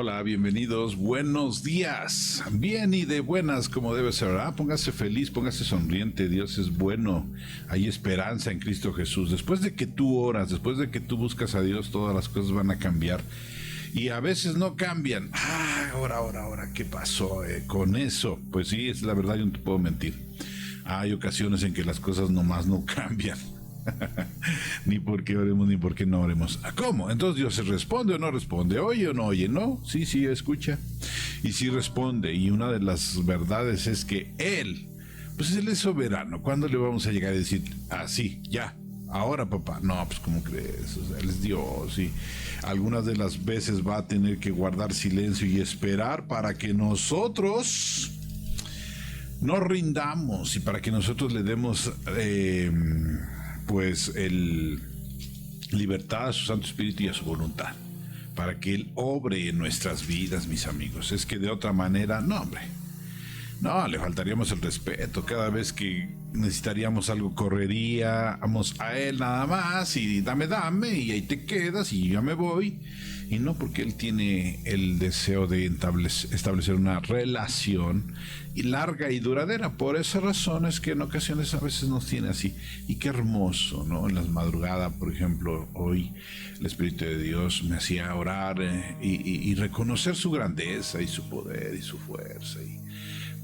Hola, bienvenidos, buenos días, bien y de buenas como debe ser, ¿verdad? Póngase feliz, póngase sonriente, Dios es bueno, hay esperanza en Cristo Jesús. Después de que tú oras, después de que tú buscas a Dios, todas las cosas van a cambiar y a veces no cambian. Ahora, ¿qué pasó con eso? Pues sí, es la verdad, yo no te puedo mentir. Hay ocasiones en que las cosas nomás no cambian. Ni porque oremos ni porque no oremos. ¿Cómo? Entonces Dios se responde o no responde, oye o no oye, no, sí, escucha y sí responde. Y una de las verdades es que Él, pues Él es soberano. ¿Cuándo le vamos a llegar a decir así, ya, ahora papá? No, pues ¿cómo crees? O sea, Él es Dios y algunas de las veces va a tener que guardar silencio y esperar para que nosotros nos rindamos y para que nosotros le demos pues libertad a su Santo Espíritu y a su voluntad, para que Él obre en nuestras vidas, mis amigos. Es que de otra manera, no, hombre, no, le faltaríamos el respeto. Cada vez que necesitaríamos algo, correríamos a Él nada más y dame, y ahí te quedas y ya me voy. Y no, porque Él tiene el deseo de establecer una relación larga y duradera. Por esa razón es que en ocasiones a veces nos tiene así. Y qué hermoso, ¿no? En las madrugadas, por ejemplo, hoy el Espíritu de Dios me hacía orar y reconocer su grandeza y su poder y su fuerza. Y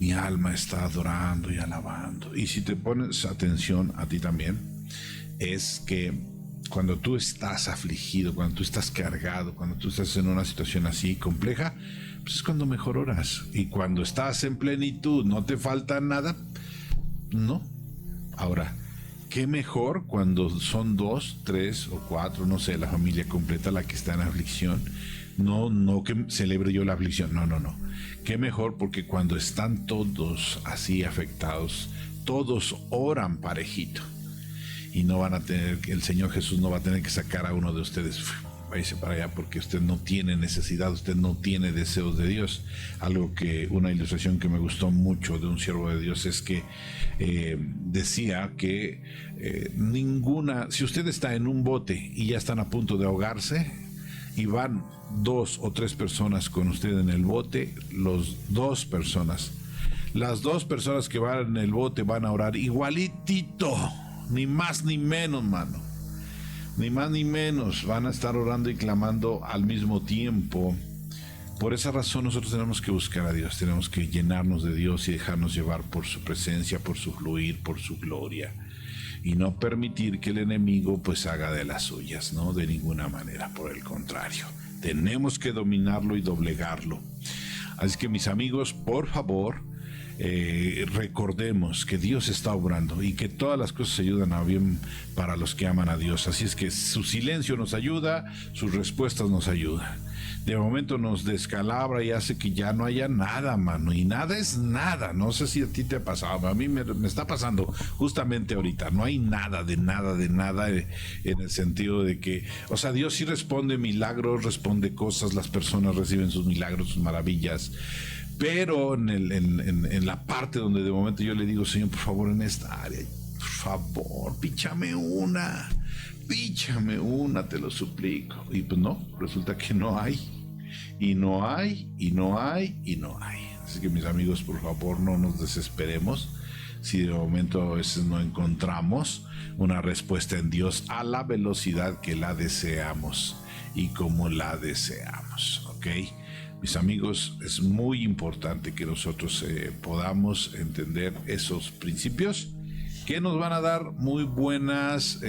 mi alma está adorando y alabando. Y si te pones atención a ti también, es que cuando tú estás afligido, cuando tú estás cargado, cuando tú estás en una situación así compleja, pues es cuando mejor oras. Y cuando estás en plenitud, no te falta nada, no. Ahora, qué mejor cuando son 2, 3 o 4, no sé, la familia completa la que está en aflicción. No que celebre yo la aflicción, no. Qué mejor porque cuando están todos así afectados, todos oran parejito. Y no van a tener, el Señor Jesús no va a tener que sacar a uno de ustedes, váyase para allá, porque usted no tiene necesidad, usted no tiene deseos de Dios. Una ilustración que me gustó mucho de un siervo de Dios es que decía que si usted está en un bote y ya están a punto de ahogarse y van 2 o 3 personas con usted en el bote, las dos personas que van en el bote van a orar igualitito. Ni más ni menos, mano. Ni más ni menos. Van a estar orando y clamando al mismo tiempo. Por esa razón nosotros tenemos que buscar a Dios. Tenemos que llenarnos de Dios y dejarnos llevar por su presencia, por su fluir, por su gloria. Y no permitir que el enemigo pues haga de las suyas, ¿no? De ninguna manera, por el contrario. Tenemos que dominarlo y doblegarlo. Así que mis amigos, por favor, recordemos que Dios está obrando y que todas las cosas ayudan a bien para los que aman a Dios. Así es que su silencio nos ayuda, sus respuestas nos ayudan. De momento nos descalabra y hace que ya no haya nada, mano, y nada es nada. No sé si a ti te ha pasado, a mí me está pasando justamente ahorita. No hay nada en el sentido de que, o sea, Dios sí responde milagros, responde cosas, las personas reciben sus milagros, sus maravillas. Pero en la parte donde de momento yo le digo, Señor, por favor, en esta área, por favor, píchame una, te lo suplico. Y pues no, resulta que no hay. Y no hay. Así que mis amigos, por favor, no nos desesperemos. Si de momento a veces no encontramos una respuesta en Dios a la velocidad que la deseamos y como la deseamos, ¿ok? Mis amigos, es muy importante que nosotros podamos entender esos principios que nos van a dar muy buenos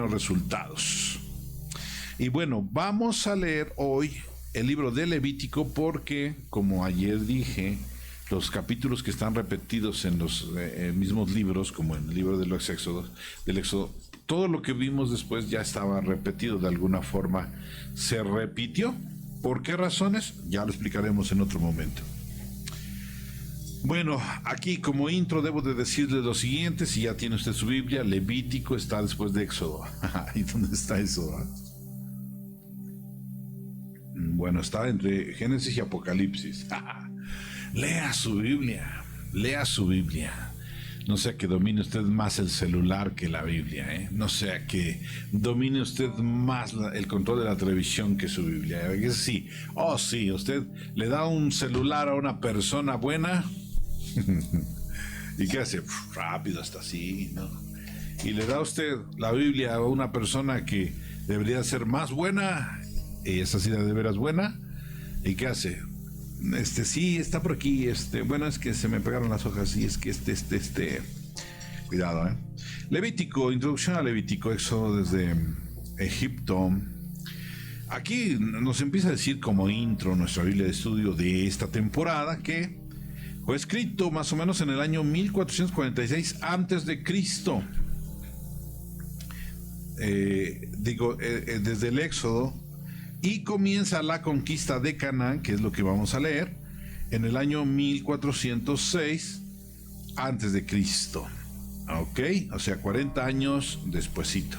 resultados. Y bueno, vamos a leer hoy el libro de Levítico porque, como ayer dije, los capítulos que están repetidos en los mismos libros, como en el libro del Éxodo, todo lo que vimos después ya estaba repetido de alguna forma, se repitió. ¿Por qué razones? Ya lo explicaremos en otro momento. Bueno, aquí como intro debo de decirle lo siguiente, si ya tiene usted su Biblia, Levítico está después de Éxodo. ¿Y dónde está eso? Bueno, está entre Génesis y Apocalipsis. Lea su Biblia. No sea que domine usted más el celular que la Biblia, ¿eh? No sea que domine usted más el control de la televisión que su Biblia. Sí, oh sí, usted le da un celular a una persona buena y ¿qué hace? Rápido, hasta así, ¿no? Y le da usted la Biblia a una persona que debería ser más buena, y esa sí de veras buena, ¿y qué hace? Sí, está por aquí, bueno, es que se me pegaron las hojas, y es que cuidado, Levítico, introducción a Levítico, Éxodo desde Egipto. Aquí nos empieza a decir como intro nuestra Biblia de estudio de esta temporada que fue escrito más o menos en el año 1446 antes de Cristo. Desde el Éxodo, y comienza la conquista de Canaán, que es lo que vamos a leer, en el año 1406 antes de Cristo. Ok, o sea, 40 años despuesito,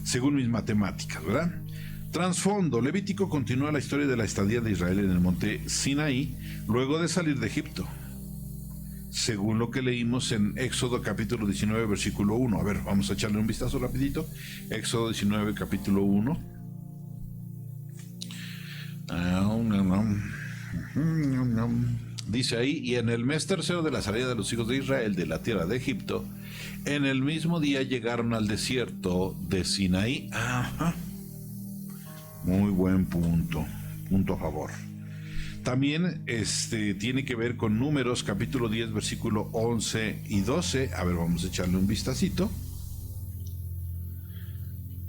según mis matemáticas, ¿verdad? Trasfondo: Levítico continúa la historia de la estadía de Israel en el monte Sinaí luego de salir de Egipto, según lo que leímos en Éxodo capítulo 19 versículo 1. A ver, vamos a echarle un vistazo rapidito. Éxodo 19 capítulo 1. Dice ahí: y en el mes tercero de la salida de los hijos de Israel de la tierra de Egipto, en el mismo día llegaron al desierto de Sinaí. Ajá. Muy buen punto a favor. También tiene que ver con Números capítulo 10 versículo 11 y 12. A ver, vamos a echarle un vistacito.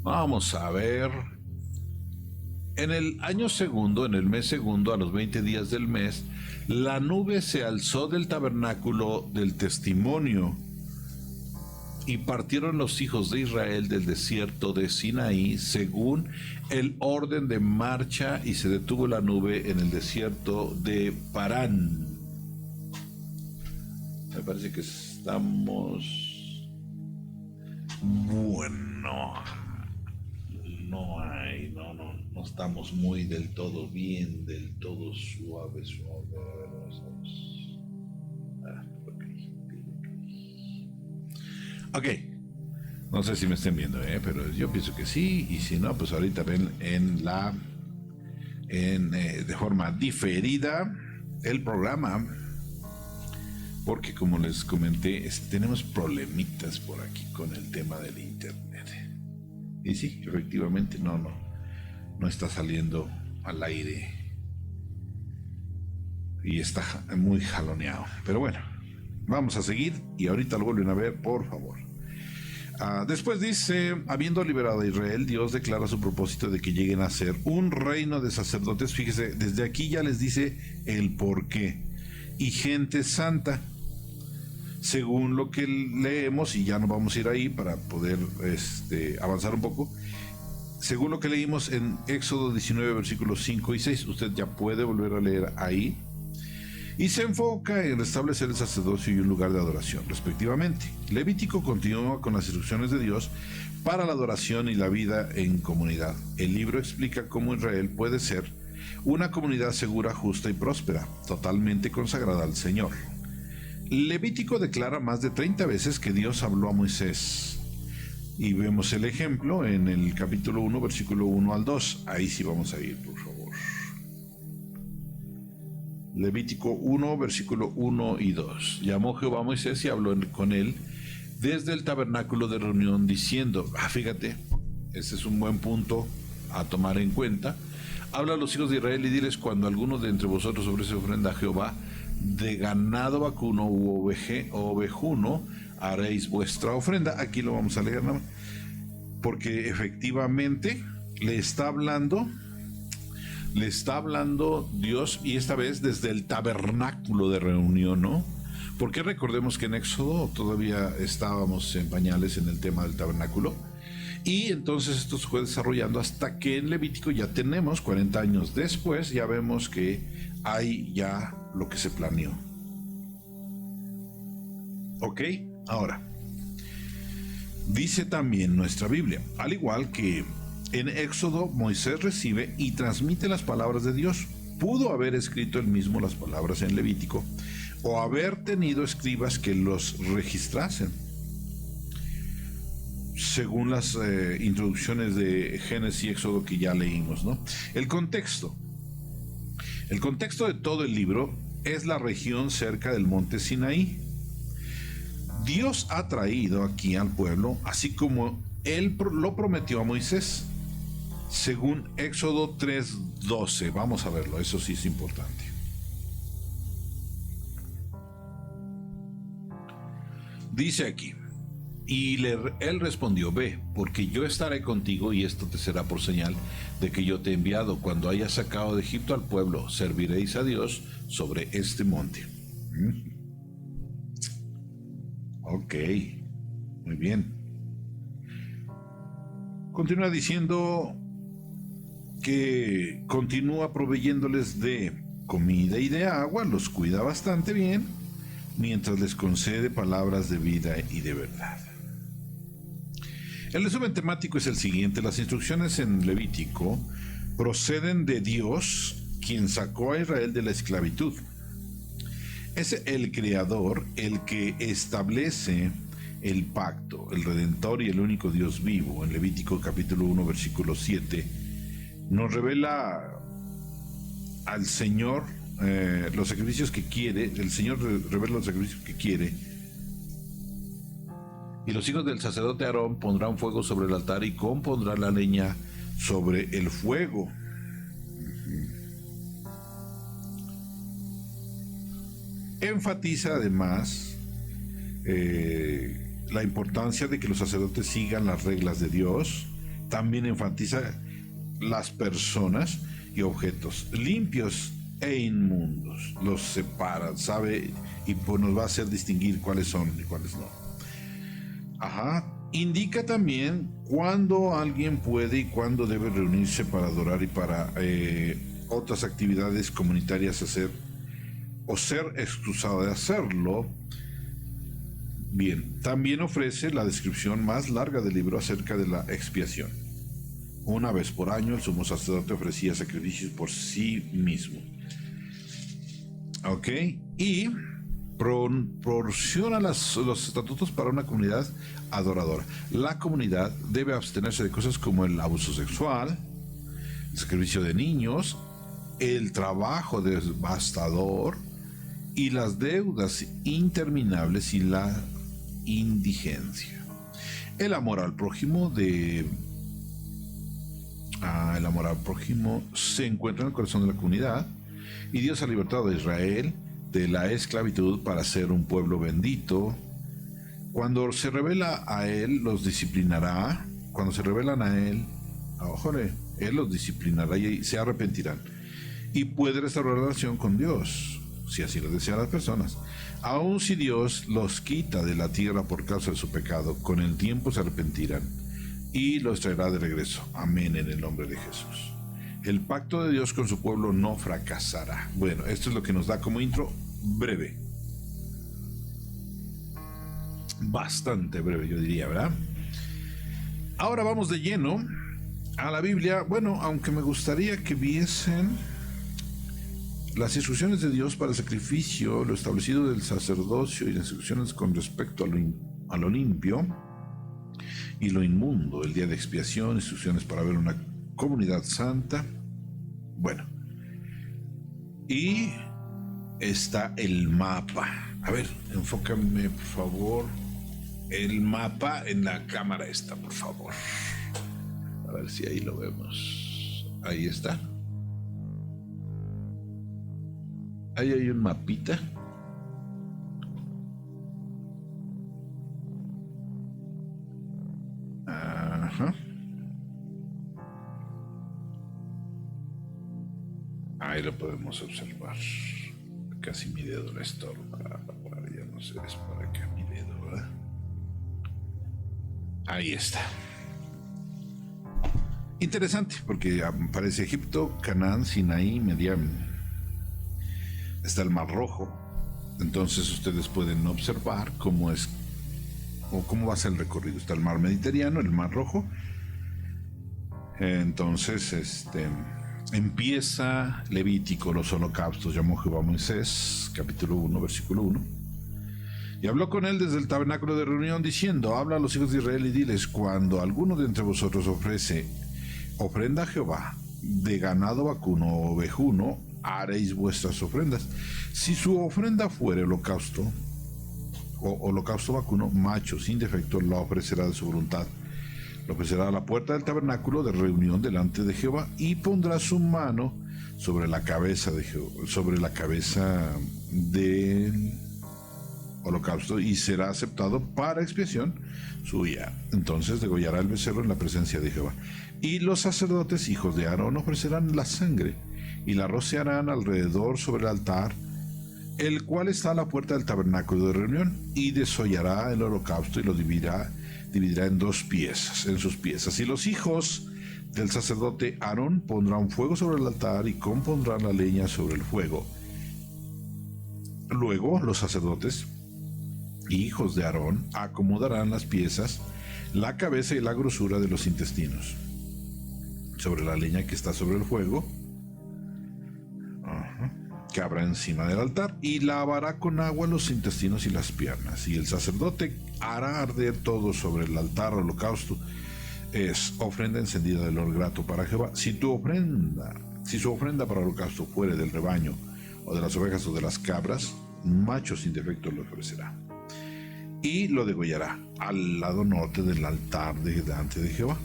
Vamos a ver. En el año segundo, en el mes segundo, a los 20 días del mes, la nube se alzó del tabernáculo del testimonio, y partieron los hijos de Israel del desierto de Sinaí según el orden de marcha, y se detuvo la nube en el desierto de Parán. Me parece que estamos... Bueno, no estamos muy del todo bien, del todo suave. Ok, no sé si me estén viendo, pero yo pienso que sí, y si no, pues ahorita ven de forma diferida el programa, porque como les comenté, tenemos problemitas por aquí con el tema del internet. Y sí, efectivamente no está saliendo al aire y está muy jaloneado, pero bueno, vamos a seguir y ahorita lo vuelven a ver, por favor. Después dice: habiendo liberado a Israel, Dios declara su propósito de que lleguen a ser un reino de sacerdotes. Fíjese, desde aquí ya les dice el por qué. Y gente santa, según lo que leemos, y ya nos vamos a ir ahí para poder avanzar un poco. Según lo que leímos en Éxodo 19 versículos 5 y 6, usted ya puede volver a leer ahí. Y se enfoca en restablecer el sacerdocio y un lugar de adoración, respectivamente. Levítico continúa con las instrucciones de Dios para la adoración y la vida en comunidad. El libro explica cómo Israel puede ser una comunidad segura, justa y próspera, totalmente consagrada al Señor. Levítico declara más de 30 veces que Dios habló a Moisés. Y vemos el ejemplo en el capítulo 1, versículo 1 al 2. Ahí sí vamos a ir, por favor. Levítico 1, versículo 1 y 2. Llamó Jehová a Moisés y habló con él desde el tabernáculo de reunión, diciendo... fíjate, ese es un buen punto a tomar en cuenta. Habla a los hijos de Israel y diles: cuando alguno de entre vosotros ofrece ofrenda a Jehová de ganado vacuno u ovejuno, haréis vuestra ofrenda. Aquí lo vamos a leer, ¿no? Porque efectivamente le está hablando Dios, y esta vez desde el tabernáculo de reunión, ¿no? Porque recordemos que en Éxodo todavía estábamos en pañales en el tema del tabernáculo, y entonces esto se fue desarrollando hasta que en Levítico ya tenemos 40 años después, ya vemos que hay ya lo que se planeó. Ok, ahora dice también nuestra Biblia, al igual que en Éxodo, Moisés recibe y transmite las palabras de Dios. Pudo haber escrito él mismo las palabras en Levítico, o haber tenido escribas que los registrasen, según las introducciones de Génesis y Éxodo que ya leímos, ¿no? El contexto de todo el libro es la región cerca del monte Sinaí. Dios ha traído aquí al pueblo, así como Él lo prometió a Moisés, según Éxodo 3:12. Vamos a verlo, eso sí es importante. Dice aquí: y él respondió: ve, porque yo estaré contigo, y esto te será por señal de que yo te he enviado. Cuando hayas sacado de Egipto al pueblo, serviréis a Dios sobre este monte. Ok, muy bien. Continúa diciendo que continúa proveyéndoles de comida y de agua, los cuida bastante bien, mientras les concede palabras de vida y de verdad. El resumen temático es el siguiente: las instrucciones en Levítico proceden de Dios, quien sacó a Israel de la esclavitud. Es el Creador el que establece el pacto, el Redentor y el único Dios vivo. En Levítico capítulo 1, versículo 7, nos revela al Señor los sacrificios que quiere. El Señor revela los sacrificios que quiere. Y los hijos del sacerdote Aarón pondrán fuego sobre el altar y compondrán la leña sobre el fuego. Enfatiza además la importancia de que los sacerdotes sigan las reglas de Dios. También enfatiza las personas y objetos limpios e inmundos. Los separa, sabe, y pues nos va a hacer distinguir cuáles son y cuáles no. Indica también cuándo alguien puede y cuándo debe reunirse para adorar y para otras actividades comunitarias hacer o ser excusado de hacerlo. Bien, también ofrece la descripción más larga del libro acerca de la expiación. Una vez por año el sumo sacerdote ofrecía sacrificios por sí mismo. Ok, y proporciona los estatutos para una comunidad adoradora. La comunidad debe abstenerse de cosas como el abuso sexual, el sacrificio de niños, el trabajo devastador y las deudas interminables y la indigencia. El amor al prójimo se encuentra en el corazón de la comunidad, y Dios ha libertado a Israel de la esclavitud para ser un pueblo bendito. Cuando se revela a Él, los disciplinará. Cuando se revelan a Él, Él los disciplinará y se arrepentirán. Y puede restaurar la relación con Dios, si así lo desean las personas. Aun si Dios los quita de la tierra por causa de su pecado, con el tiempo se arrepentirán y los traerá de regreso. Amén, en el nombre de Jesús. El pacto de Dios con su pueblo no fracasará. Bueno, esto es lo que nos da como intro breve. Bastante breve, yo diría, ¿verdad? Ahora vamos de lleno a la Biblia. Bueno, aunque me gustaría que viesen las instrucciones de Dios para el sacrificio, lo establecido del sacerdocio y las instrucciones con respecto a lo limpio y lo inmundo, el día de expiación, instrucciones para ver una comunidad santa. Bueno, y está el mapa. A ver, enfócame por favor el mapa en la cámara esta, por favor. A ver si ahí lo vemos. Ahí está. Ahí hay un mapita. Ajá. Ahí lo podemos observar. Casi mi dedo le estorba. Ya no sé, es para acá mi dedo, ¿verdad? Ahí está. Interesante, porque aparece Egipto, Canaán, Sinaí, Medián. Está el Mar Rojo. Entonces ustedes pueden observar cómo es o cómo va a ser el recorrido. Está el Mar Mediterráneo, el Mar Rojo. Entonces, Empieza Levítico, los holocaustos. Llamó Jehová a Moisés, capítulo 1, versículo 1. Y habló con él desde el tabernáculo de reunión, diciendo: habla a los hijos de Israel y diles: cuando alguno de entre vosotros ofrece ofrenda a Jehová de ganado vacuno o ovejuno, haréis vuestras ofrendas. Si su ofrenda fuere holocausto o holocausto vacuno, macho, sin defecto, la ofrecerá de su voluntad. Lo ofrecerá a la puerta del tabernáculo de reunión delante de Jehová, y pondrá su mano sobre la cabeza de Jehová, sobre la cabeza del holocausto, y será aceptado para expiación suya. Entonces degollará el becerro en la presencia de Jehová. Y los sacerdotes, hijos de Aarón, ofrecerán la sangre y la rociarán alrededor sobre el altar, el cual está a la puerta del tabernáculo de reunión, y desollará el holocausto y lo dividirá en dos piezas, en sus piezas. Y los hijos del sacerdote Aarón pondrán fuego sobre el altar y compondrán la leña sobre el fuego. Luego los sacerdotes, hijos de Aarón, acomodarán las piezas, la cabeza y la grosura de los intestinos sobre la leña que está sobre el fuego, que habrá encima del altar, y lavará con agua los intestinos y las piernas. Y el sacerdote hará arder todo sobre el altar holocausto. Es ofrenda encendida de olor grato para Jehová. Si su ofrenda para holocausto fuere del rebaño, o de las ovejas, o de las cabras, macho sin defecto lo ofrecerá. Y lo degollará al lado norte del altar delante de Jehová.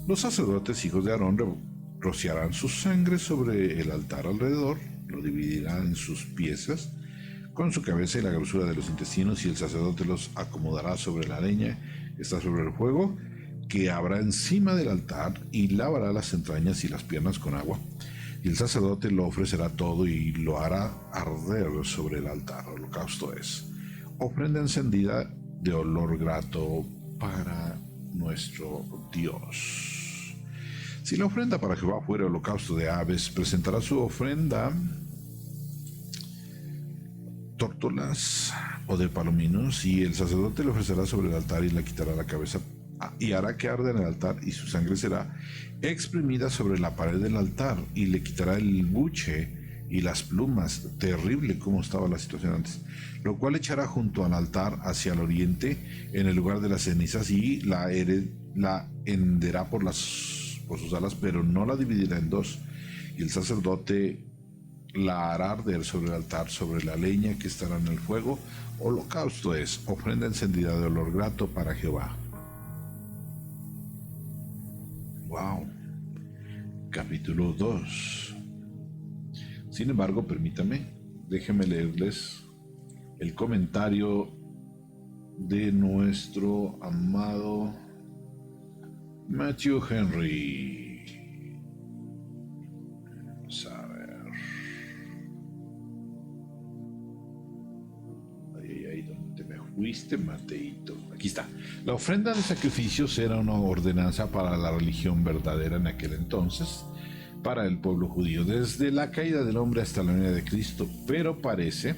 Los sacerdotes, hijos de Aarón, rociarán su sangre sobre el altar alrededor, lo dividirán en sus piezas, con su cabeza y la grosura de los intestinos, y el sacerdote los acomodará sobre la leña que está sobre el fuego, que habrá encima del altar, y lavará las entrañas y las piernas con agua. Y el sacerdote lo ofrecerá todo y lo hará arder sobre el altar. Holocausto es ofrenda encendida de olor grato para nuestro Dios. Si la ofrenda para Jehová fuera holocausto de aves, presentará su ofrenda tórtolas o de palominos, y el sacerdote le ofrecerá sobre el altar y le quitará la cabeza y hará que arda en el altar, y su sangre será exprimida sobre la pared del altar, y le quitará el buche y las plumas. Terrible como estaba la situación antes. Lo cual echará junto al altar hacia el oriente, en el lugar de las cenizas, y la henderá por sus alas, pero no la dividirá en dos. Y el sacerdote la hará arder sobre el altar, sobre la leña que estará en el fuego. Holocausto es ofrenda encendida de olor grato para Jehová. Wow. Capítulo 2. Sin embargo, déjenme leerles el comentario de nuestro amado Matthew Henry. Vamos a ver. Ahí donde me fuiste, Mateito. Aquí está. La ofrenda de sacrificios era una ordenanza para la religión verdadera en aquel entonces, para el pueblo judío, desde la caída del hombre hasta la venida de Cristo. Pero parece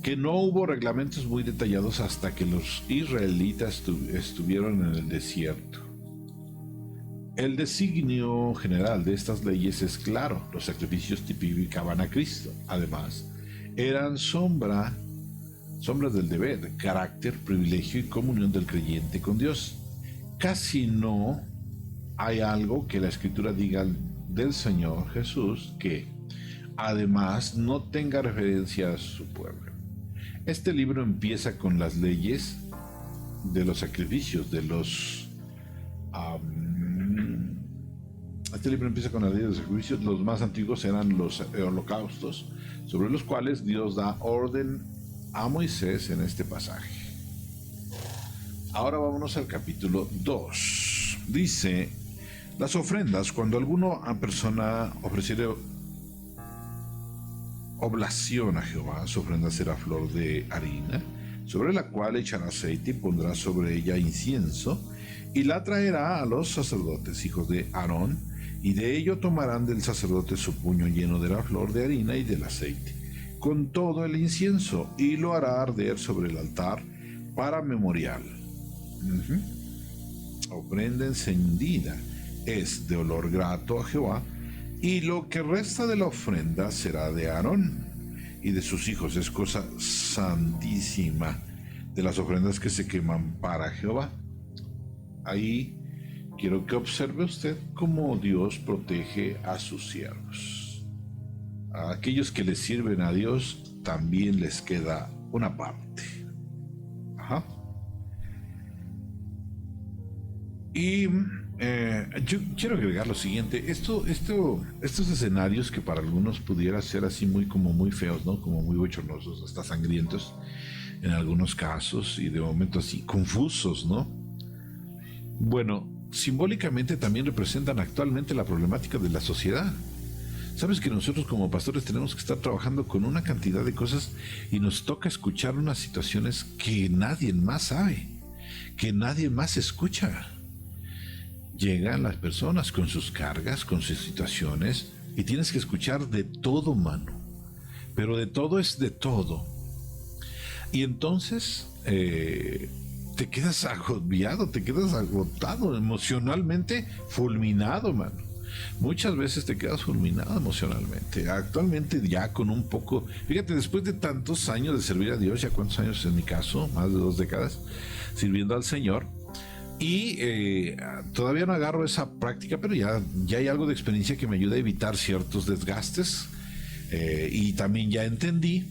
que no hubo reglamentos muy detallados hasta que los israelitas estuvieron en el desierto. El designio general de estas leyes es claro: los sacrificios tipificaban a Cristo. Además, eran sombras del deber, carácter, privilegio y comunión del creyente con Dios. Casi no hay algo que la Escritura diga del Señor Jesús que, además, no tenga referencia a su pueblo. Este libro empieza con las leyes de los sacrificios, Los más antiguos eran los holocaustos, sobre los cuales Dios da orden a Moisés en este pasaje. Ahora vámonos al capítulo 2. Dice: las ofrendas, cuando alguna persona ofreciere oblación a Jehová, su ofrenda será flor de harina, sobre la cual echará aceite y pondrá sobre ella incienso, y la traerá a los sacerdotes, hijos de Aarón, y de ello tomarán del sacerdote su puño lleno de la flor de harina y del aceite, con todo el incienso, y lo hará arder sobre el altar para memorial. Ofrenda encendida es de olor grato a Jehová. Y lo que resta de la ofrenda será de Aarón y de sus hijos. Es cosa santísima de las ofrendas que se queman para Jehová. Ahí quiero que observe usted cómo Dios protege a sus siervos. A aquellos que le sirven a Dios también les queda una parte. Ajá. Y yo quiero agregar lo siguiente. Estos escenarios que para algunos pudiera ser así muy feos, ¿no? Como muy bochornosos, hasta sangrientos en algunos casos, y de momento así confusos, ¿no? Bueno, simbólicamente también representan actualmente la problemática de la sociedad. Sabes que nosotros como pastores tenemos que estar trabajando con una cantidad de cosas y nos toca escuchar unas situaciones que nadie más sabe, que nadie más escucha. Llegan las personas con sus cargas, con sus situaciones, y tienes que escuchar de todo, mano. Pero de todo es de todo. Y entonces te quedas agobiado, te quedas agotado, emocionalmente fulminado, mano. Muchas veces te quedas fulminado emocionalmente. Actualmente ya con un poco, fíjate, después de tantos años de servir a Dios, ya cuántos años en mi caso, más de 2 décadas, sirviendo al Señor, y todavía no agarro esa práctica, pero ya hay algo de experiencia que me ayuda a evitar ciertos desgastes, y también ya entendí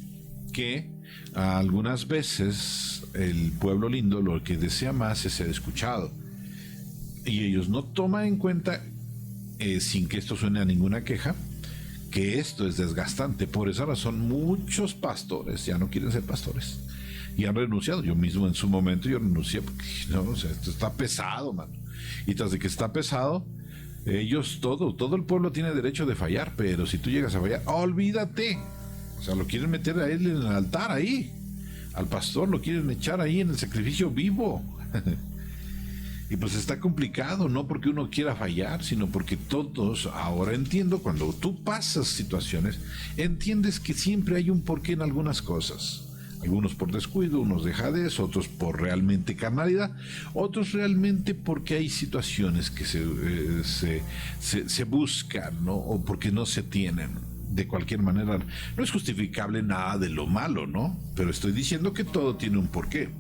que algunas veces el pueblo lindo lo que desea más es ser escuchado, y ellos no toman en cuenta, sin que esto suene a ninguna queja, que esto es desgastante. Por esa razón muchos pastores ya no quieren ser pastores y han renunciado. Yo mismo en su momento yo renuncié porque no, o sea, esto está pesado, mano. Y tras de que está pesado, ellos todo el pueblo tiene derecho de fallar, pero si tú llegas a fallar, olvídate. O sea, lo quieren meter a él en el altar ahí. Al pastor lo quieren echar ahí en el sacrificio vivo. Y pues está complicado, no porque uno quiera fallar, sino porque todos, ahora entiendo, cuando tú pasas situaciones, entiendes que siempre hay un porqué en algunas cosas. Algunos por descuido, unos dejadez, otros por realmente carnalidad, otros realmente porque hay situaciones que se buscan, ¿no? O porque no se tienen. De cualquier manera, no es justificable nada de lo malo, ¿no? Pero estoy diciendo que todo tiene un porqué.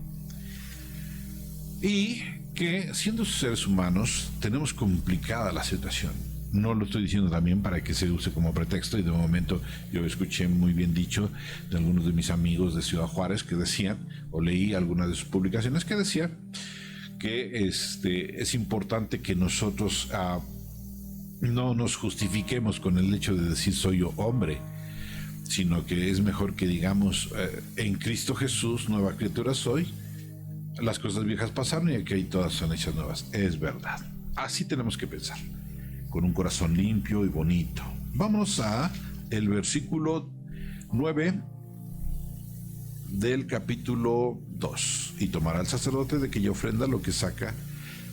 Y que siendo seres humanos tenemos complicada la situación. No lo estoy diciendo también para que se use como pretexto, y de momento yo escuché muy bien dicho de algunos de mis amigos de Ciudad Juárez que decían, o leí algunas de sus publicaciones que decían que es importante que nosotros no nos justifiquemos con el hecho de decir soy yo hombre, sino que es mejor que digamos en Cristo Jesús nueva criatura soy. Las cosas viejas pasaron y aquí todas son hechas nuevas. Es verdad. Así tenemos que pensar, con un corazón limpio y bonito. Vámonos a el versículo 9 del capítulo 2. Y tomará el sacerdote de aquella ofrenda lo que saca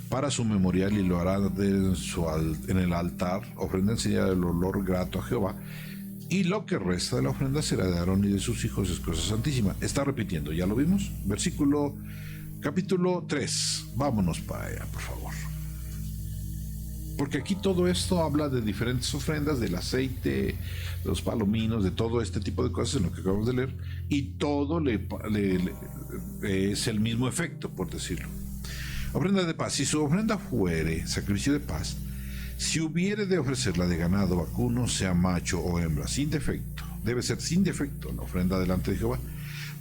para su memorial y lo hará en el altar, ofrenda en señal del olor grato a Jehová. Y lo que resta de la ofrenda será de Aarón y de sus hijos, es cosa santísima. Está repitiendo, ¿ya lo vimos? Capítulo 3. Vámonos para allá, por favor. Porque aquí todo esto habla de diferentes ofrendas, del aceite, de los palominos, de todo este tipo de cosas en lo que acabamos de leer. Y todo es el mismo efecto, por decirlo. Ofrenda de paz. Si su ofrenda fuere sacrificio de paz, si hubiere de ofrecerla de ganado vacuno, sea macho o hembra, sin defecto, debe ser sin defecto la ofrenda delante de Jehová,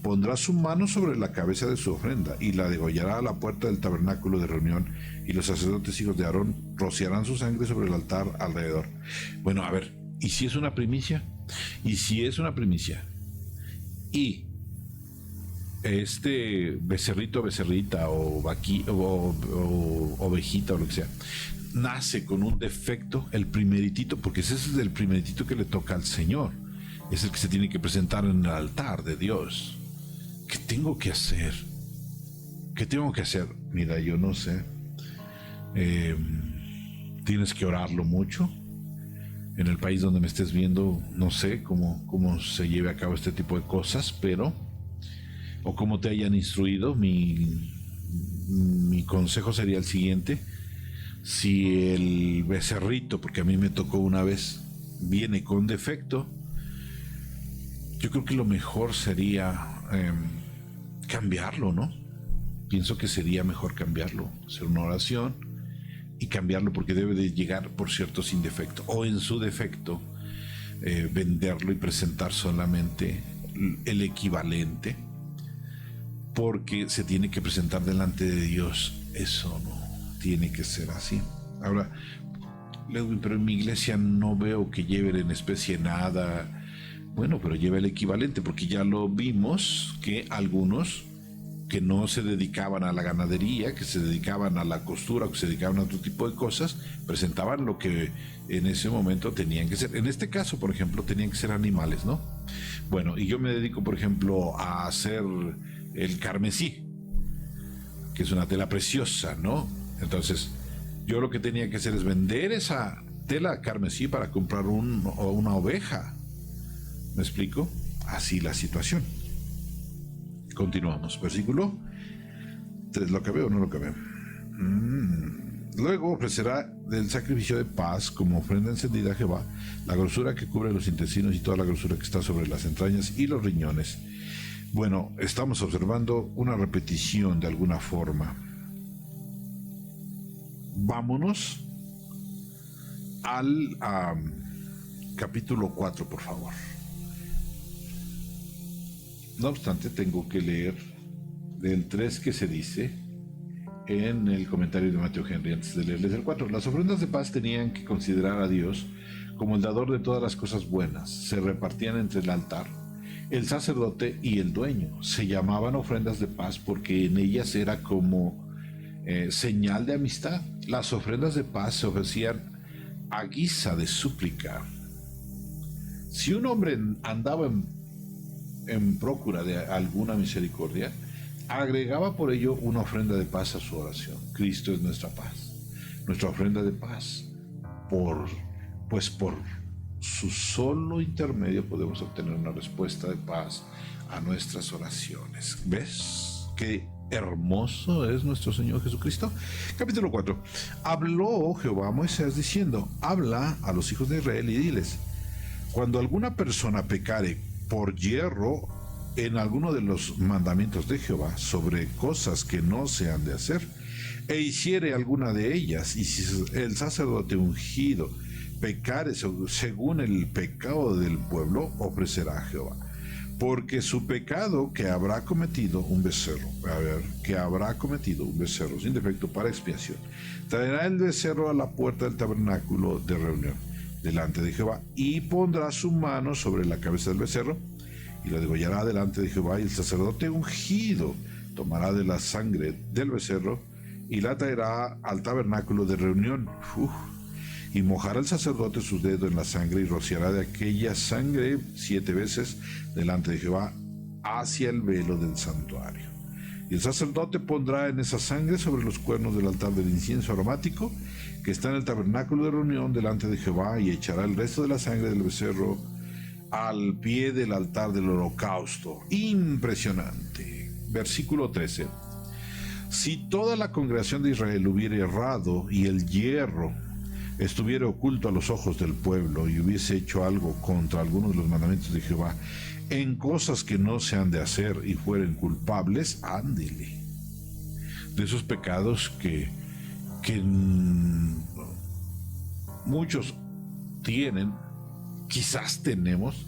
pondrá su mano sobre la cabeza de su ofrenda y la degollará a la puerta del tabernáculo de reunión, y los sacerdotes hijos de Aarón rociarán su sangre sobre el altar alrededor. Bueno, a ver, ¿y si es una primicia? ¿Y si es una primicia? Y este becerrito, becerrita o ovejita o lo que sea, nace con un defecto, el primeritito, porque ese es el primeritito que le toca al Señor, es el que se tiene que presentar en el altar de Dios. ¿Qué tengo que hacer? ¿Qué tengo que hacer? Mira, yo no sé. Tienes que orarlo mucho. En el país donde me estés viendo, no sé cómo se lleve a cabo este tipo de cosas, pero, o cómo te hayan instruido. Mi consejo sería el siguiente: si el becerrito, porque a mí me tocó una vez, viene con defecto, yo creo que lo mejor sería cambiarlo, ¿no? Pienso que sería mejor cambiarlo, hacer una oración y cambiarlo, porque debe de llegar, por cierto, sin defecto, o en su defecto, venderlo y presentar solamente el equivalente, porque se tiene que presentar delante de Dios. Eso no tiene que ser así. Ahora, pero en mi iglesia no veo que lleven en especie nada. Bueno, pero lleva el equivalente, porque ya lo vimos que algunos que no se dedicaban a la ganadería, que se dedicaban a la costura, que se dedicaban a otro tipo de cosas, presentaban lo que en ese momento tenían que ser. En este caso, por ejemplo, tenían que ser animales, ¿no? Bueno, y yo me dedico, por ejemplo, a hacer el carmesí, que es una tela preciosa, ¿no? Entonces, yo lo que tenía que hacer es vender esa tela carmesí para comprar una oveja. ¿Me explico? Así la situación. Continuamos. Versículo 3. ¿Lo acabé o no lo acabé? Luego ofrecerá del sacrificio de paz como ofrenda encendida a Jehová la grosura que cubre los intestinos y toda la grosura que está sobre las entrañas y los riñones. Bueno, estamos observando una repetición de alguna forma. Vámonos al capítulo 4, por favor. No obstante, tengo que leer del 3 que se dice en el comentario de Matthew Henry antes de leerles el 4. Las ofrendas de paz tenían que considerar a Dios como el dador de todas las cosas buenas. Se repartían entre el altar, el sacerdote y el dueño. Se llamaban ofrendas de paz porque en ellas era como señal de amistad. Las ofrendas de paz se ofrecían a guisa de súplica. Si un hombre andaba en procura de alguna misericordia, agregaba por ello una ofrenda de paz a su oración. Cristo es nuestra paz, nuestra ofrenda de paz. Por su solo intermedio podemos obtener una respuesta de paz a nuestras oraciones. ¿Ves qué hermoso es nuestro Señor Jesucristo? Capítulo 4. Habló Jehová a Moisés diciendo: habla a los hijos de Israel y diles: cuando alguna persona pecare por yerro en alguno de los mandamientos de Jehová sobre cosas que no se han de hacer, e hiciere alguna de ellas, y si el sacerdote ungido pecare según el pecado del pueblo, ofrecerá a Jehová, porque su pecado que habrá cometido un becerro, sin defecto para expiación, traerá el becerro a la puerta del tabernáculo de reunión delante de Jehová, y pondrá su mano sobre la cabeza del becerro, y lo degollará delante de Jehová, y el sacerdote ungido tomará de la sangre del becerro, y la traerá al tabernáculo de reunión, y mojará el sacerdote su dedo en la sangre, y rociará de aquella sangre 7 veces delante de Jehová hacia el velo del santuario. Y el sacerdote pondrá en esa sangre sobre los cuernos del altar del incienso aromático que está en el tabernáculo de reunión delante de Jehová, y echará el resto de la sangre del becerro al pie del altar del holocausto. Impresionante. Versículo 13. Si toda la congregación de Israel hubiera errado y el hierro estuviera oculto a los ojos del pueblo y hubiese hecho algo contra algunos de los mandamientos de Jehová en cosas que no se han de hacer y fueren culpables, ándele. De esos pecados que muchos tienen, quizás tenemos,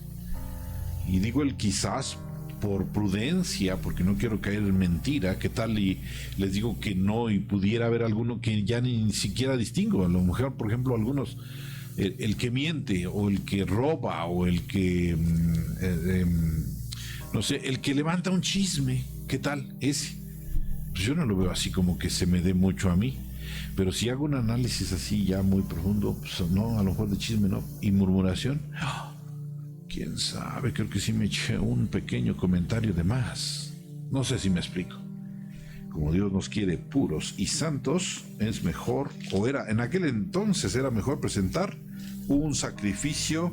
y digo el quizás por prudencia, porque no quiero caer en mentira. ¿Qué tal y les digo que no y pudiera haber alguno que ya ni siquiera distingo? A lo mejor, por ejemplo, algunos, el que miente, o el que roba, o el que no sé, el que levanta un chisme. ¿Qué tal ese? Pues yo no lo veo así como que se me dé mucho a mí, pero si hago un análisis así ya muy profundo, pues no, a lo mejor de chisme no. Y murmuración, quién sabe, creo que sí me eché un pequeño comentario de más. No sé si me explico. Como Dios nos quiere puros y santos, es mejor, o era, en aquel entonces era mejor presentar un sacrificio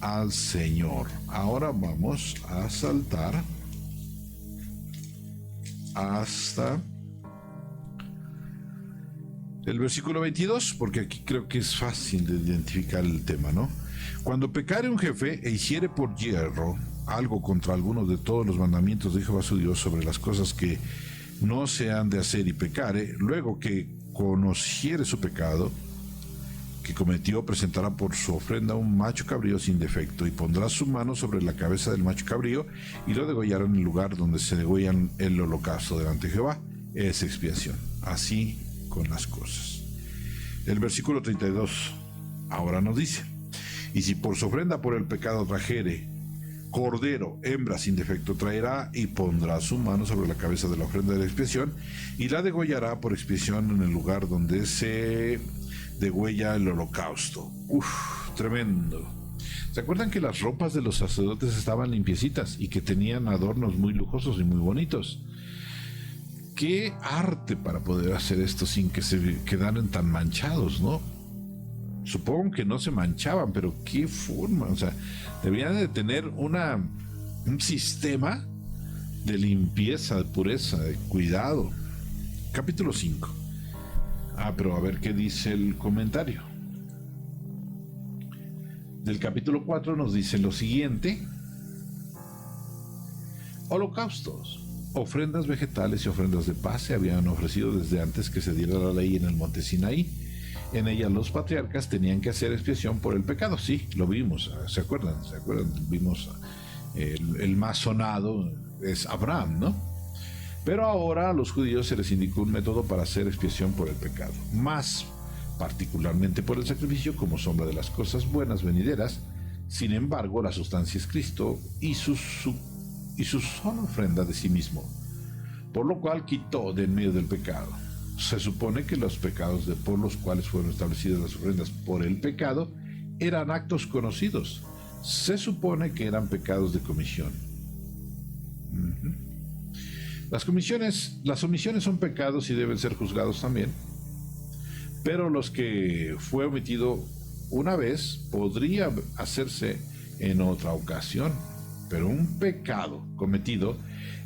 al Señor. Ahora vamos a saltar hasta el versículo 22, porque aquí creo que es fácil de identificar el tema, ¿no? Cuando pecare un jefe e hiciere por hierro algo contra alguno de todos los mandamientos de Jehová su Dios sobre las cosas que no se han de hacer y pecare, luego que conociere su pecado que cometió, presentará por su ofrenda un macho cabrío sin defecto, y pondrá su mano sobre la cabeza del macho cabrío, y lo degollará en el lugar donde se degollan el holocausto delante de Jehová. Es expiación. Así con las cosas. El versículo 32 ahora nos dice: y si por su ofrenda por el pecado trajere cordero, hembra sin defecto traerá, y pondrá su mano sobre la cabeza de la ofrenda de la expiación, y la degollará por expiación en el lugar donde se degüella el holocausto. Tremendo. ¿Se acuerdan que las ropas de los sacerdotes estaban limpiecitas y que tenían adornos muy lujosos y muy bonitos? Qué arte para poder hacer esto sin que se quedaran tan manchados, ¿no? Supongo que no se manchaban, pero qué forma, o sea, deberían de tener un sistema de limpieza, de pureza, de cuidado. Capítulo 5. Pero a ver qué dice el comentario. Del capítulo 4 nos dice lo siguiente: holocaustos, ofrendas vegetales y ofrendas de paz se habían ofrecido desde antes que se diera la ley en el monte Sinaí. En ella los patriarcas tenían que hacer expiación por el pecado. Sí, lo vimos, ¿se acuerdan? Vimos el más sonado es Abraham, ¿no? Pero ahora a los judíos se les indicó un método para hacer expiación por el pecado, más particularmente por el sacrificio como sombra de las cosas buenas venideras. Sin embargo, la sustancia es Cristo y su sola ofrenda de sí mismo, por lo cual quitó de en medio del pecado. Se supone que los pecados por los cuales fueron establecidas las ofrendas por el pecado eran actos conocidos. Se supone que eran pecados de comisión. Las omisiones son pecados y deben ser juzgados también. Pero los que fue omitido una vez podría hacerse en otra ocasión. Pero un pecado cometido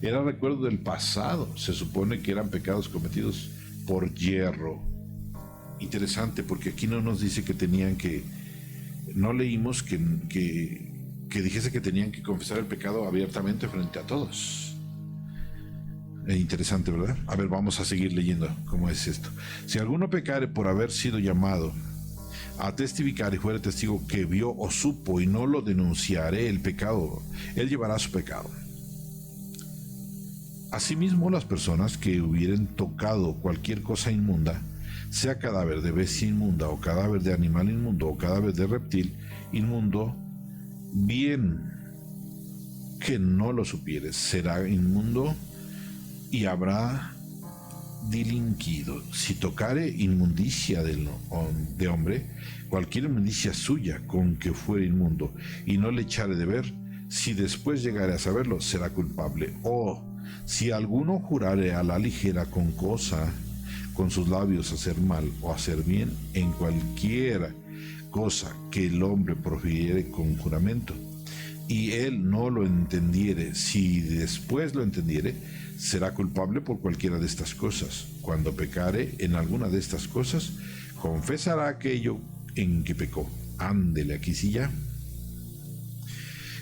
era recuerdo del pasado. Se supone que eran pecados cometidos por hierro. Interesante, porque aquí no nos dice que tenían que... No leímos que dijese que tenían que confesar el pecado abiertamente frente a todos. Interesante, ¿verdad? A ver, vamos a seguir leyendo cómo es esto. Si alguno pecare por haber sido llamado a testificar y fuere testigo que vio o supo y no lo denunciare el pecado, él llevará su pecado. Asimismo, las personas que hubieren tocado cualquier cosa inmunda, sea cadáver de bestia inmunda o cadáver de animal inmundo o cadáver de reptil inmundo, bien que no lo supieres, será inmundo y habrá delinquido. Si tocare inmundicia de hombre, cualquier inmundicia suya con que fuere inmundo, y no le echare de ver, si después llegare a saberlo, será culpable. O si alguno jurare a la ligera con sus labios hacer mal o hacer bien, en cualquier cosa que el hombre profiriere con juramento, y él no lo entendiere, si después lo entendiere, será culpable por cualquiera de estas cosas. Cuando pecare en alguna de estas cosas, confesará aquello en que pecó. Ándele, aquí sí ya.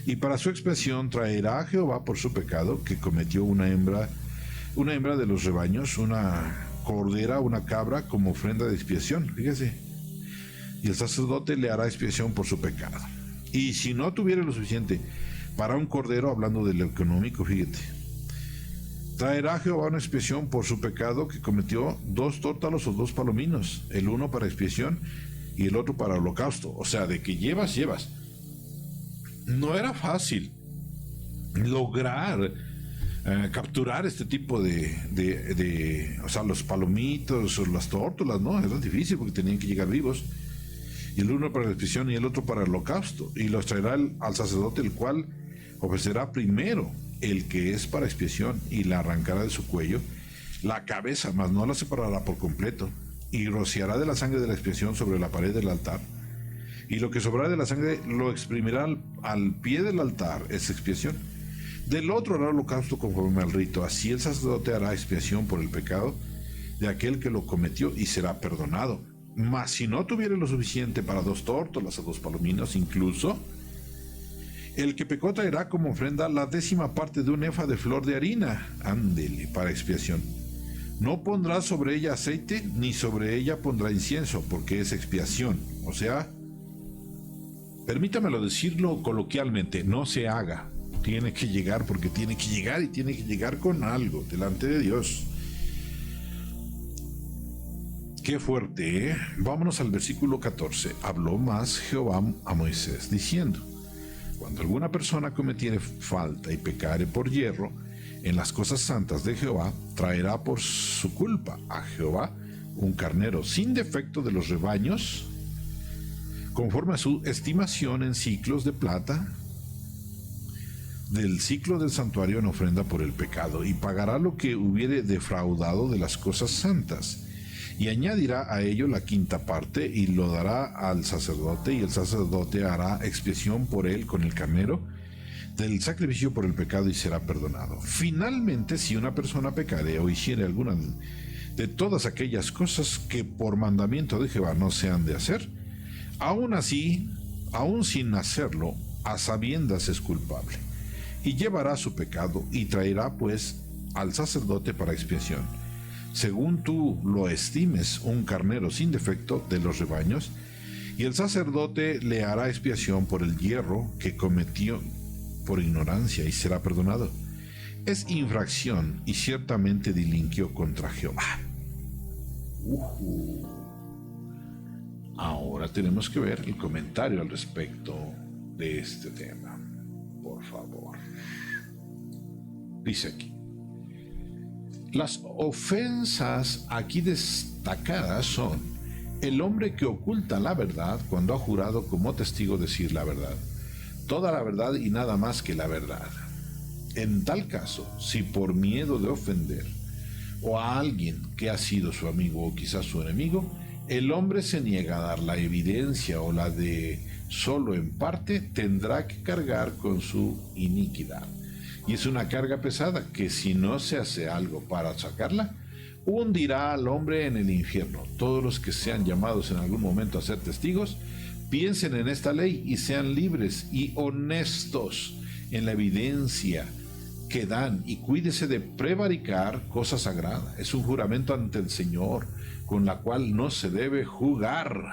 Y para su expiación traerá a Jehová por su pecado que cometió una hembra de los rebaños, una cordera, una cabra, como ofrenda de expiación. Fíjese. Y el sacerdote le hará expiación por su pecado. Y si no tuviera lo suficiente para un cordero, hablando de lo económico, fíjate, traerá a Jehová una expiación por su pecado que cometió 2 tórtalos o 2 palominos, el uno para expiación y el otro para holocausto. O sea, de que llevas. No era fácil lograr capturar este tipo o sea, los palomitos o las tórtolas, ¿no? Era difícil porque tenían que llegar vivos. Y el uno para la expiación y el otro para el holocausto. Y los traerá al sacerdote, el cual ofrecerá primero el que es para expiación, y la arrancará de su cuello la cabeza, mas no la separará por completo, y rociará de la sangre de la expiación sobre la pared del altar, y lo que sobrará de la sangre lo exprimirá al pie del altar, es expiación. Del otro hará holocausto conforme al rito. Así el sacerdote hará expiación por el pecado de aquel que lo cometió y será perdonado. Mas si no tuviere lo suficiente para 2 tórtolas o 2 palominos incluso, el que pecó traerá como ofrenda la 10ª parte de un efa de flor de harina, ándele, para expiación. No pondrá sobre ella aceite, ni sobre ella pondrá incienso, porque es expiación. O sea, permítamelo decirlo coloquialmente, no se haga. Tiene que llegar porque tiene que llegar y tiene que llegar con algo delante de Dios. Qué fuerte, ¿eh? Vámonos al versículo 14. Habló más Jehová a Moisés, diciendo: cuando alguna persona cometiere falta y pecare por hierro en las cosas santas de Jehová, traerá por su culpa a Jehová un carnero sin defecto de los rebaños, conforme a su estimación en ciclos de plata, del ciclo del santuario en ofrenda por el pecado, y pagará lo que hubiere defraudado de las cosas santas, y añadirá a ello la 5ª parte, y lo dará al sacerdote, y el sacerdote hará expiación por él con el carnero del sacrificio por el pecado, y será perdonado. Finalmente, si una persona pecare o hiciere alguna de todas aquellas cosas que por mandamiento de Jehová no se han de hacer, aún así, aún sin hacerlo, a sabiendas es culpable, y llevará su pecado, y traerá pues al sacerdote para expiación, según tú lo estimes, un carnero sin defecto de los rebaños, y el sacerdote le hará expiación por el hierro que cometió por ignorancia, y será perdonado. Es infracción, y ciertamente delinquió contra Jehová. Ahora tenemos que ver el comentario al respecto de este tema. Por favor. Dice aquí: las ofensas aquí destacadas son el hombre que oculta la verdad cuando ha jurado como testigo decir la verdad, toda la verdad y nada más que la verdad. En tal caso, si por miedo de ofender o a alguien que ha sido su amigo o quizás su enemigo, el hombre se niega a dar la evidencia o la de solo en parte, tendrá que cargar con su iniquidad. Y es una carga pesada que, si no se hace algo para sacarla, hundirá al hombre en el infierno. Todos los que sean llamados en algún momento a ser testigos, piensen en esta ley y sean libres y honestos en la evidencia que dan, y cuídese de prevaricar cosa sagrada. Es un juramento ante el Señor con la cual no se debe jugar.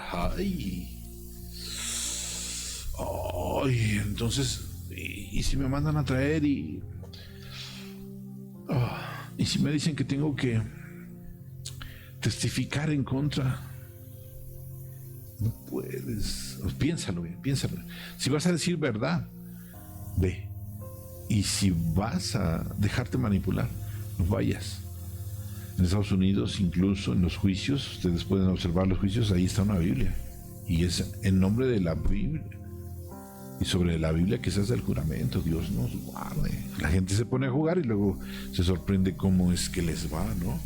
Entonces, y si me mandan a traer y si me dicen que tengo que testificar en contra, no puedes. Piénsalo bien, piénsalo. Si vas a decir verdad, ve. Y si vas a dejarte manipular, no vayas. En Estados Unidos, incluso en los juicios, ustedes pueden observar los juicios, ahí está una Biblia, y es en nombre de la Biblia. Y sobre la Biblia que se hace el juramento, Dios nos guarde. La gente se pone a jugar y luego se sorprende cómo es que les va, ¿no?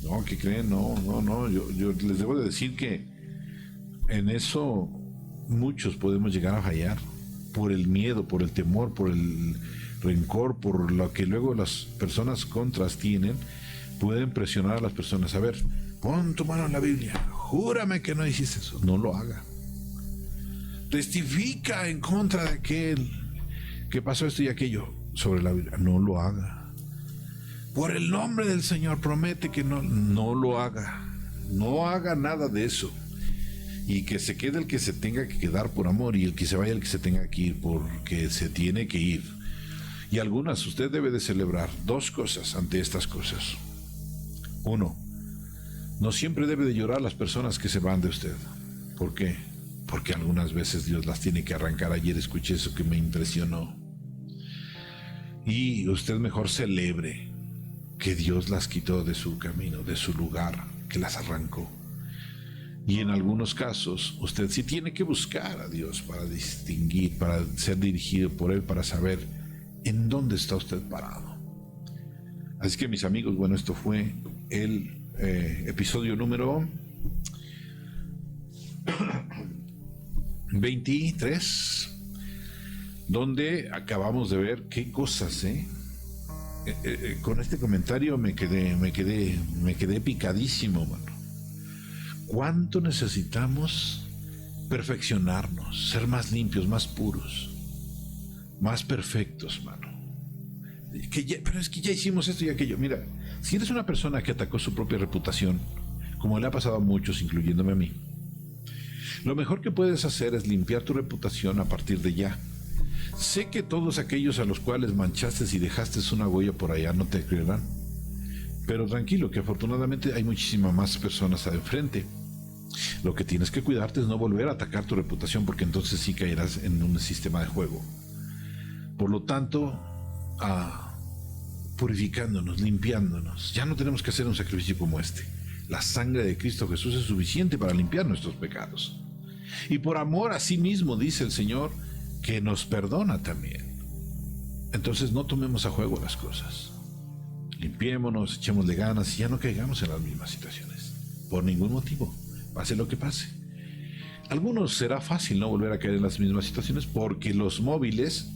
No, ¿qué creen? No. Yo les debo de decir que en eso muchos podemos llegar a fallar por el miedo, por el temor, por el rencor, por lo que luego las personas contras tienen. Pueden presionar a las personas: a ver, pon tu mano en la Biblia, júrame que no hiciste eso. No lo haga. Testifica en contra de aquel que pasó esto y aquello sobre la Biblia. No lo haga. Por el nombre del Señor, promete que no lo haga. No haga nada de eso. Y que se quede el que se tenga que quedar por amor, y el que se vaya el que se tenga que ir porque se tiene que ir. Y algunas, usted debe de celebrar 2 cosas ante estas cosas. 1, no siempre debe de llorar las personas que se van de usted. ¿Por qué? Porque algunas veces Dios las tiene que arrancar. Ayer escuché eso que me impresionó. Y usted mejor celebre que Dios las quitó de su camino, de su lugar, que las arrancó. Y en algunos casos usted sí tiene que buscar a Dios para distinguir, para ser dirigido por Él, para saber en dónde está usted parado. Así que, mis amigos, bueno, esto fue el episodio número 23, donde acabamos de ver qué cosas, con este comentario me quedé picadísimo, mano. ¿Cuánto necesitamos perfeccionarnos, ser más limpios, más puros, más perfectos, mano? Pero es que ya hicimos esto y aquello. Mira, si eres una persona que atacó su propia reputación, como le ha pasado a muchos, incluyéndome a mí, lo mejor que puedes hacer es limpiar tu reputación a partir de ya. Sé que todos aquellos a los cuales manchaste y dejaste una huella por allá no te creerán, pero tranquilo, que afortunadamente hay muchísimas más personas enfrente. Lo que tienes que cuidarte es no volver a atacar tu reputación, porque entonces sí caerás en un sistema de juego. Por lo tanto, purificándonos, limpiándonos, ya no tenemos que hacer un sacrificio como este. La sangre de Cristo Jesús es suficiente para limpiar nuestros pecados. Y por amor a sí mismo, dice el Señor, que nos perdona también. Entonces no tomemos a juego las cosas. Limpiémonos, echémosle ganas y ya no caigamos en las mismas situaciones. Por ningún motivo, pase lo que pase. Algunos será fácil no volver a caer en las mismas situaciones porque los móviles,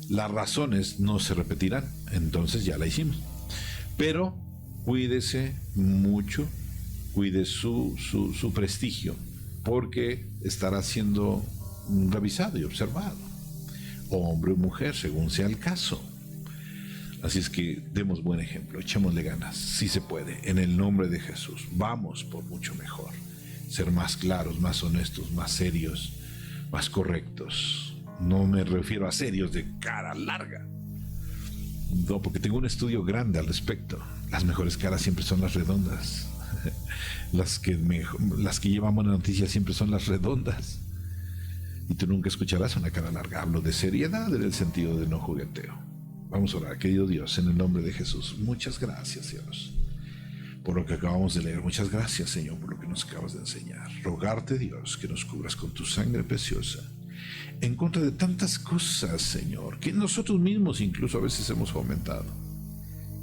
las razones no se repetirán. Entonces ya la hicimos. Pero cuídese mucho, cuide su prestigio, porque estará siendo revisado y observado, hombre o mujer, según sea el caso. Así es que demos buen ejemplo, echémosle ganas, si se puede, en el nombre de Jesús. Vamos por mucho mejor, ser más claros, más honestos, más serios, más correctos. No me refiero a serios de cara larga, no, porque tengo un estudio grande al respecto. Las mejores caras siempre son las redondas. Las que llevan buena noticia siempre son las redondas. Y tú nunca escucharás una cara larga. Hablo de seriedad en el sentido de no jugueteo. Vamos a orar. Querido Dios, en el nombre de Jesús, muchas gracias, Dios, por lo que acabamos de leer. Muchas gracias, Señor, por lo que nos acabas de enseñar. Rogarte, Dios, que nos cubras con tu sangre preciosa en contra de tantas cosas, Señor, que nosotros mismos incluso a veces hemos fomentado.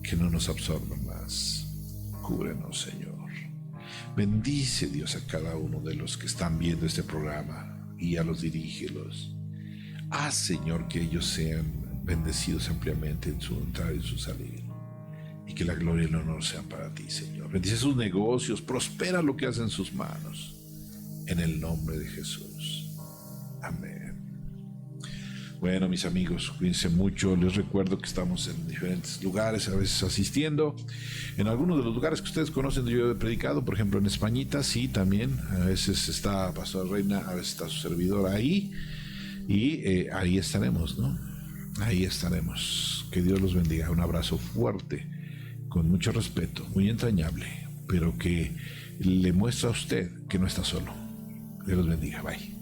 Que no nos absorban más. Cúbrenos, Señor. Bendice, Dios, a cada uno de los que están viendo este programa. Guíalos, dirígelos. Haz, Señor, que ellos sean bendecidos ampliamente en su entrada y en su salir. Y que la gloria y el honor sean para ti, Señor. Bendice sus negocios, prospera lo que hacen sus manos. En el nombre de Jesús. Amén. Bueno, mis amigos, cuídense mucho. Les recuerdo que estamos en diferentes lugares, a veces asistiendo. En algunos de los lugares que ustedes conocen, yo he predicado, por ejemplo, en Españita, sí, también. A veces está Pastor Reina, a veces está su servidor ahí. Y ahí estaremos, ¿no? Ahí estaremos. Que Dios los bendiga. Un abrazo fuerte, con mucho respeto, muy entrañable, pero que le muestra a usted que no está solo. Dios los bendiga. Bye.